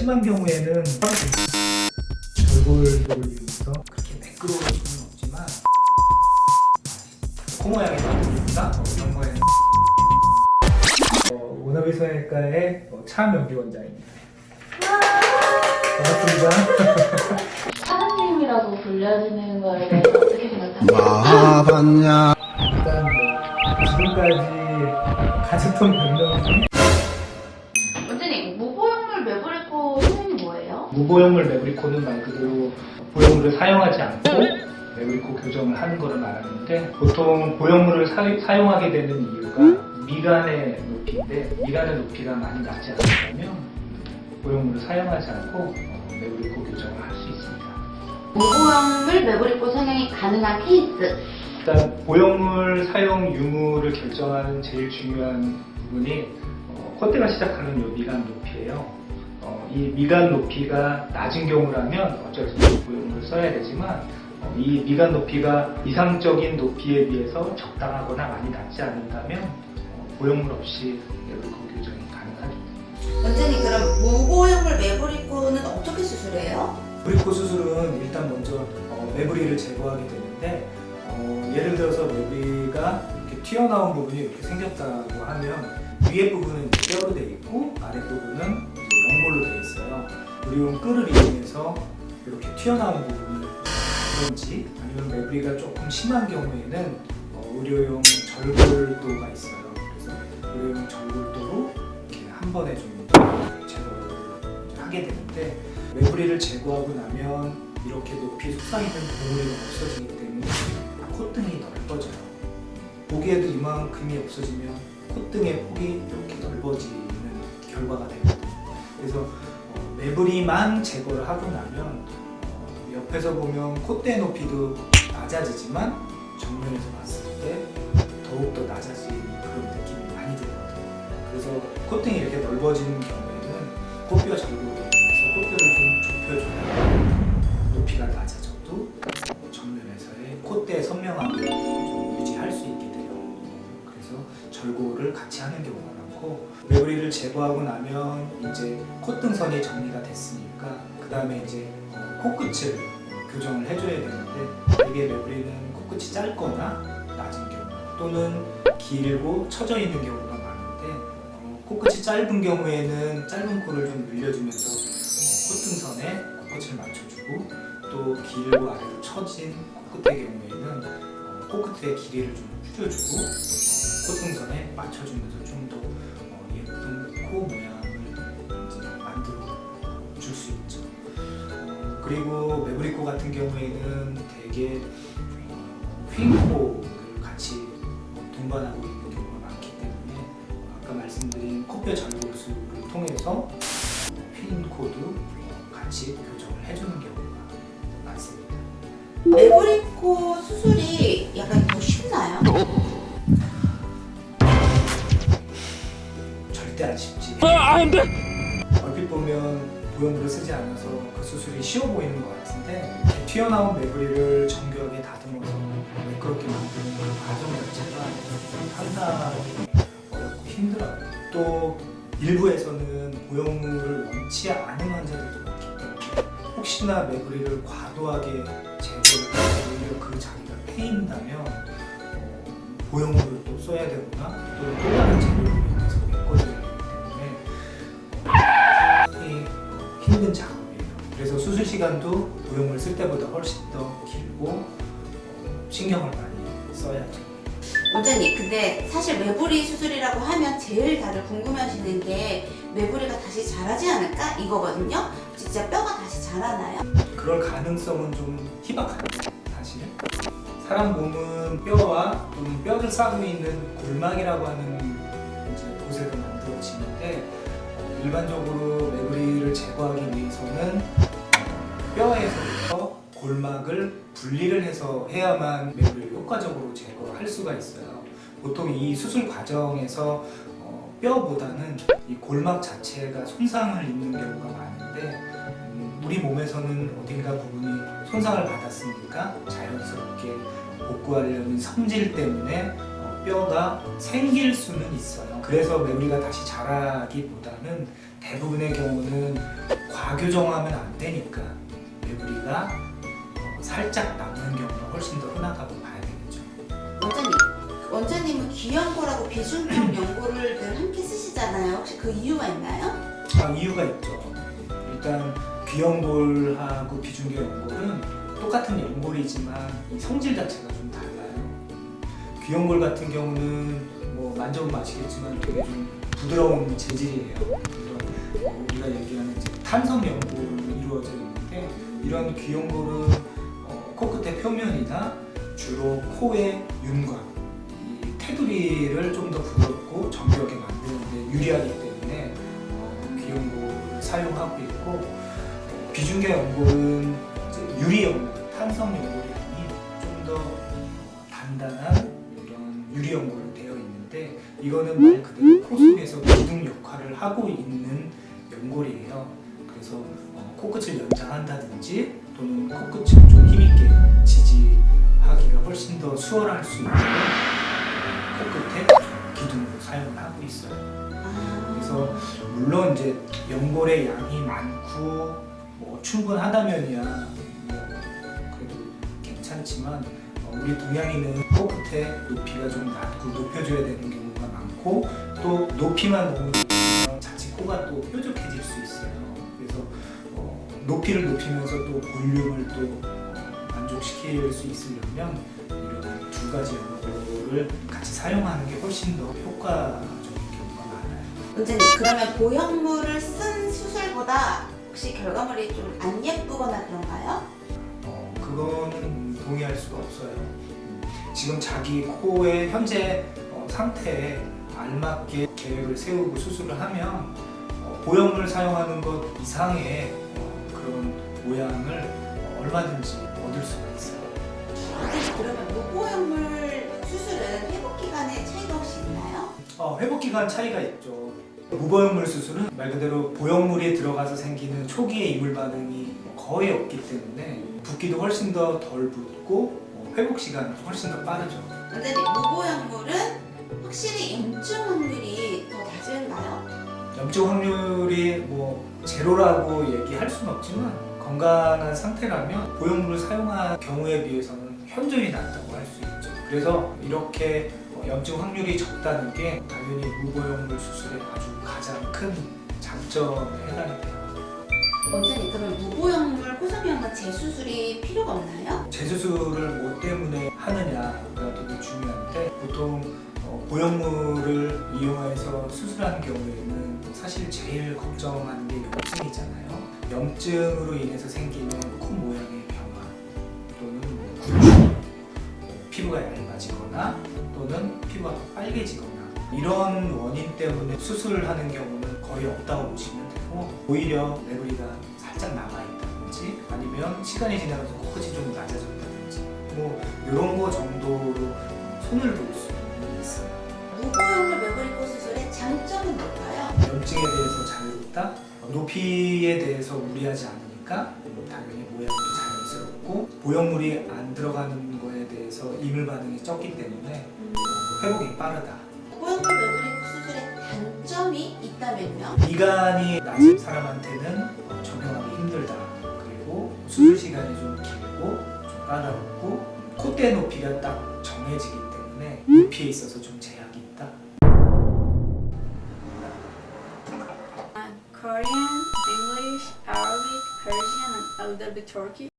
심한 경우에는 절골도를 이용해서 그렇게 매끄러울 수는 없지만 코 모양이 나쁘니까 이런 거에는 워너비 성형외과의 차명기 원장입니다. 반갑습니다. 사장님이라고 불려지는 거에 대해서 어떻게 생각하세요? 마봤냐? 일단 지금까지 가졌던 변명 중에 원장님, 무보형물 매부리코 소명이 뭐예요? 무보형물 매브리코는 말 그대로 보형물을 사용하지 않고 매브리코 교정을 하는 것을 말하는데, 보통 보형물을 사용하게 되는 이유가 미간의 높이인데, 미간의 높이가 많이 낮지 않다면 보형물을 사용하지 않고 매브리코 교정을 할 수 있습니다. 무보형물 매부리코 성형이 가능한 케이스. 일단 보형물 사용 유무를 결정하는 제일 중요한 부분이 콧대가 시작하는 요 미간 높이예요. 이 미간 높이가 낮은 경우라면 어쩔 수 없이 보형물을 써야 되지만, 이 미간 높이가 이상적인 높이에 비해서 적당하거나 많이 낮지 않는다면 보형물 없이 매부리코 교정이 가능하죠. 원장님, 그럼 무보형물 매부리코는 어떻게 수술해요? 매부리코 수술은 일단 먼저 매부리를 제거하게 되는데, 예를 들어서 매부리가 이렇게 튀어나온 부분이 이렇게 생겼다고 하면 위에 부분은 뼈로 되어 있고 아래 부분은 연골로 되어 있어요. 의료용 끌을 이용해서 이렇게 튀어나온 부분을 그런지, 아니면 매부리가 조금 심한 경우에는 의료용 절골도가 있어요. 그래서 의료용 절골도로 이렇게 한 번에 좀 더 제거를 하게 되는데, 매부리를 제거하고 나면 이렇게 높이 속상있는 봉우리가 없어지기 때문에 콧등이 넓어져요. 보기에도 이만큼이 없어지면 콧등의 폭이 이렇게 넓어지는 결과가 되거든요. 그래서 매부리만 제거를 하고 나면 옆에서 보면 콧대 높이도 낮아지지만 정면에서 봤을 때 더욱더 낮아지는 그런 느낌이 많이 들거든요. 그래서 콧등이 이렇게 넓어지는 경우에는 콧뼈 절골을 이용해서 콧뼈를 좀 좁혀줘야 높이가 낮아져도 정면에서의 콧대 선명함을 좀 유지할 수 있게 돼요. 그래서 절골을 같이 하는 경우가 많고, 매부리를 제거하고 나면 이제 콧등선이 정리가 됐으니까 그 다음에 이제 코끝을 교정을 해줘야 되는데, 이게 매부리는 코끝이 짧거나 낮은 경우 또는 길고 처져 있는 경우가 많은데, 코끝이 짧은 경우에는 짧은 코를 좀 늘려주면서 콧등선에 코끝을 맞춰주고, 또 길고 아래로 처진 코끝의 경우에는 코끝의 길이를 좀 줄여주고 콧등선에 맞춰주면서 좀 더 예쁜 코 모양을 이제 만들어 줄 수 있죠. 그리고 매부리코 같은 경우에는 되게 휜코를 같이 동반하고 있는 경우가 많기 때문에, 아까 말씀드린 코뼈 절골 수술을 통해서 휜 코도 같이 교정을 해주는 경우가 많습니다. 매부리코 수술이 약간 더 쉽나요? 절대 안 쉽지. 얼핏 보면 보형물을 쓰지 않아서 그 수술이 쉬워 보이는 것 같은데, 이렇게 튀어나온 매부리를 정교하게 다듬어서 매끄럽게 만드는 그 과정 자체가 상당히 어렵고 힘들어요. 또 일부에서는 보형물을 원치 않은 환자들도 많기 때문에, 혹시나 매부리를 과도하게 제거를 해서 오히려 그 자리가 패인다면 보형물을 또 써야 되거나 또는 또 다른 재료로 인해서 메꿔져야 되기 때문에 상당히 힘든 작업이에요. 그래서 수술 시간도 보형물 쓸 때보다 훨씬 더 길고 신경을 많이 써야죠. 원장님, 근데 사실 매부리 수술이라고 하면 제일 다들 궁금해하시는 게 매부리가 다시 자라지 않을까 이거거든요. 진짜 뼈가 다시 자라나요? 그럴 가능성은 좀 희박합니다. 사실은 사람 몸은 뼈와 또는 뼈를 싸고 있는 골막이라고 하는 이제 곳에서 만들어지는데, 일반적으로 매부리를 제거하기 위해서는 뼈에서부터 골막을 분리를 해서 해야만 매부리를 효과적으로 제거할 수가 있어요. 보통 이 수술 과정에서 뼈보다는 이 골막 자체가 손상을 입는 경우가 많은데, 우리 몸에서는 어딘가 부분이 손상을 받았으니까 자연스럽게 복구하려는 성질 때문에 뼈가 생길 수는 있어요. 그래서 매부리가 다시 자라기보다는 대부분의 경우는 가교정하면 안 되니까 매부리가 살짝 남는 경우가 훨씬 더 흔하다고 봐야 되겠죠. 원장님은 귀연고라고 비중격 연고를 늘 함께 쓰시잖아요. 혹시 그 이유가 있나요? 이유가 있죠. 일단 귀연골하고 비중계 연골은 똑같은 연골이지만 이 성질 자체가 좀 달라요. 귀연골 같은 경우는 뭐 만져보면 아시겠지만 되게 좀 부드러운 재질이에요. 그래서 우리가 얘기하는 이제 탄성 연골로 이루어져 있는데 이런 귀연골은 코끝의 표면이나 주로 코의 윤곽, 이 테두리를 좀 더 부드럽고 정교하게 만드는 데 유리하기 때문에 귀연골을 사용하고 있고 비중계 연골은 유리 연골, 탄성 연골이 아닌 좀 더 단단한 이런 유리 연골로 되어 있는데 이거는 말 그대로 코 속에서 기둥 역할을 하고 있는 연골이에요. 그래서 코끝을 연장한다든지 또는 코끝을 좀 힘있게 지지하기가 훨씬 더 수월할 수 있는 코끝에 기둥으로 사용을 하고 있어요. 그래서 물론 이제 연골의 양이 많고 뭐 충분하다면이야 뭐 그래도 괜찮지만 우리 동양인은 코끝의 높이가 좀 낮고 높여줘야 되는 경우가 많고 또 높이만 너무 높이면 자칫 코가 또 뾰족해질 수 있어요. 그래서 높이를 높이면서 또 볼륨을 또 만족시킬 수 있으려면 이런 두 가지 연골을 같이 사용하는 게 훨씬 더 효과적인 경우가 많아요. 원장님, 그러면 보형물을 쓴 수술보다 혹시 결과물이 좀 안 예쁘거나 그런가요? 그거는 동의할 수가 없어요. 지금 자기 코의 현재 상태에 알맞게 계획을 세우고 수술을 하면 보형물 사용하는 것 이상의 그런 모양을 얼마든지 얻을 수가 있어요. 원장님, 그러면 무보형물 수술은 회복 기간에 차이가 혹시 있나요? 회복 기간 차이가 있죠. 무보형물 수술은 말 그대로 보형물이 들어가서 생기는 초기의 이물 반응이 거의 없기 때문에 붓기도 훨씬 더 덜 붓고 회복 시간은 훨씬 더 빠르죠. 원장님, 무보형물은 확실히 염증 확률이 더 낮은가요? 염증 확률이 뭐 제로라고 얘기할 수는 없지만 건강한 상태라면 보형물을 사용한 경우에 비해서는 현저히 낮다고 할 수 있죠. 그래서 이렇게 염증 확률이 적다는 게 당연히 무보형물 수술의 아주 가장 큰 장점에 해당이 돼요. 원장님, 그럼 무보형물 코소미형과 재수술이 필요가 없나요? 재수술을 뭐 때문에 하느냐가 되게 중요한데 보통 보형물을 이용해서 수술하는 경우에는 사실 제일 걱정하는 게 염증이잖아요. 염증으로 인해서 생기는 코 모양의 변화 또는 구축, 피부가 얇아지거나 또는 피부가 더 빨개지거나 이런 원인 때문에 수술을 하는 경우는 거의 없다고 보시면 되고 오히려 매부리가 살짝 남아있다든지 아니면 시간이 지나면서 코끝이 좀 낮아졌다든지 뭐 이런 거 정도로 손을 볼 수는 있어요. 무보형물 매부리코 수술의 장점은 뭘까요? 염증에 대해서 자유롭다, 높이에 대해서 무리하지 않으니까 당연히 모양도 자연스럽고 보형물이 안 들어가는 거에 대해서 이물 반응이 적기 때문에 회복이 빠르다. 무보형물 매부리코 수술의 단점이 있다면요? 미간이 낮은 사람한테는 적용하기 힘들다. 그리고 수술 시간이 좀 길고 좀 까다롭고 콧대 높이가 딱 정해지기 때문에 높이에 있어서 좀 제약이 있다. Korean, English, Arabic, Persian, and a little bit Turkey.